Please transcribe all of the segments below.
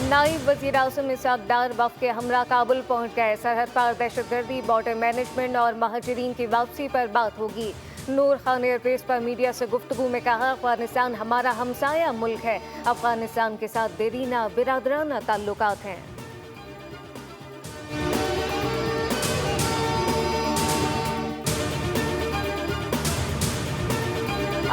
नायब वजीर आज़म इसाक डार वफ़ के हमरा काबुल पहुँच गए। सरहद पार दहशतगर्दी, बॉर्डर मैनेजमेंट और महाजरीन की वापसी पर बात होगी। नूर खान एयरबेस पर मीडिया से गुफ्तगू में कहा, अफगानिस्तान हमारा हमसाया मुल्क है। अफगानिस्तान के साथ देरीना बिरादराना ताल्लुकात हैं।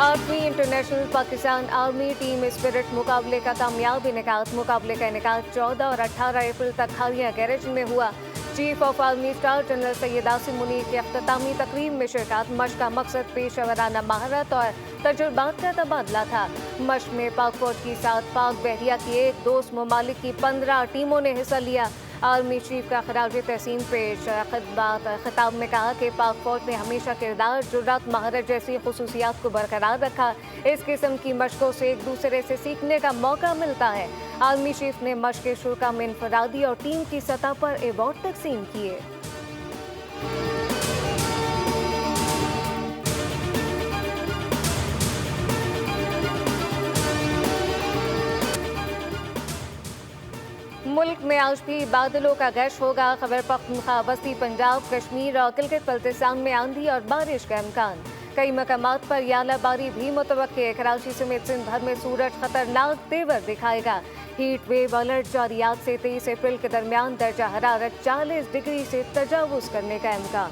Army international Pakistan army team spirit मुकाबले का कामयाब इनेकाद। मुकाबले का इनेकाद 14 और 18 अप्रैल तक हालिया गैरेज में हुआ। Chief of army staff general Syed Asim Munir की अख्तामी तकरीब में शिरकत। मशक का मकसद पेशेवराना महारत और तजुर्बात का तबादला था। मशक में पाक फौज की साथ पाक बहरिया की एक दोस्त ममालिक की 15 टीमों ने हिस्सा लिया। आर्मी चीफ का खराज तहसीन पेश खिताब में कहा कि पाक फौज ने हमेशा किरदार, जुर्रत, महारत जैसी खुसूसियात को बरकरार रखा। इस किस्म की मशकों से एक दूसरे से सीखने का मौका मिलता है। आर्मी चीफ ने मशक के शुरा में इनफरादी और टीम की सतह पर अवार्ड तकसीम किए। मुल्क में आज भी बादलों का गश होगा। खैबर पख्तूनख्वा, वस्ती पंजाब, कश्मीर और गिलगित बल्तिस्तान में आंधी और बारिश का इम्कान। कई मकामात पर यालाबारी भी मुतवक्के। कराची समेत सिंध भर में सूरज खतरनाक तेवर दिखाएगा। हीट वेव अलर्ट जारी। आज से 23 अप्रैल के दरमियान दर्जा हरारत 40 डिग्री से तजावुज करने का इम्कान।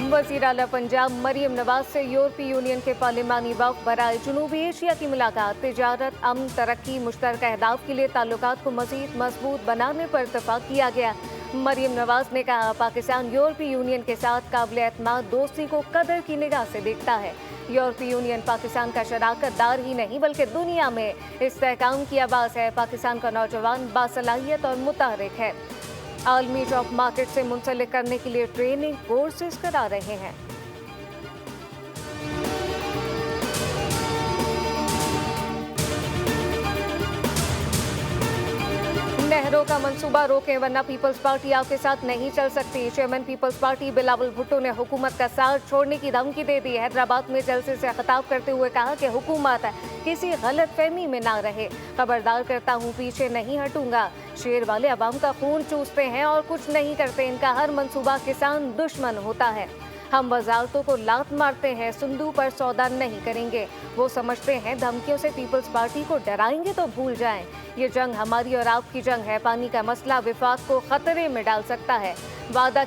वज़ीर आला पंजाब मरियम नवाज से यूरोपीय यूनियन के पार्लिमानी वफ़द बराए जनूबी एशिया की मुलाकात। तिजारत, अमन, तरक्की, मुश्तरका अहदाफ के लिए ताल्लुकात को मज़ीद मजबूत बनाने पर इत्तफाक किया गया। मरियम नवाज ने कहा, पाकिस्तान यूरोपीय यूनियन के साथ काबिल एतमाद दोस्ती को कदर की निगाह से देखता है। यूरोपीय यूनियन पाकिस्तान का शराकत दार ही नहीं बल्कि दुनिया में इस्तेहकाम की आवाज़ है। पाकिस्तान का नौजवान बासलाहियत और मुतहरिक है। आलमी जॉब मार्केट से मुंसलिक करने के लिए ट्रेनिंग कोर्सेज करा रहे हैं। नहरों का मंसूबा रोकें वरना पीपल्स पार्टी आपके साथ नहीं चल सकती। चेयरमैन पीपल्स पार्टी बिलावल भुट्टो ने हुकूमत का साथ छोड़ने की धमकी दे दी। हैदराबाद में जलसे से खिताब करते हुए कहा कि हुकूमत किसी गलत फहमी में ना रहे। खबरदार करता हूँ, पीछे नहीं हटूंगा। शेर वाले अवाम का खून चूसते हैं और कुछ नहीं करते। इनका हर मंसूबा किसान दुश्मन होता है। हम वजारतों को लात मारते हैं, संदूक पर सौदा नहीं करेंगे। वो समझते हैं धमकियों से पीपल्स पार्टी को डराएंगे तो भूल जाएं। ये जंग हमारी और आपकी जंग है। पानी का मसला विफाक को खतरे में डाल सकता है। वादा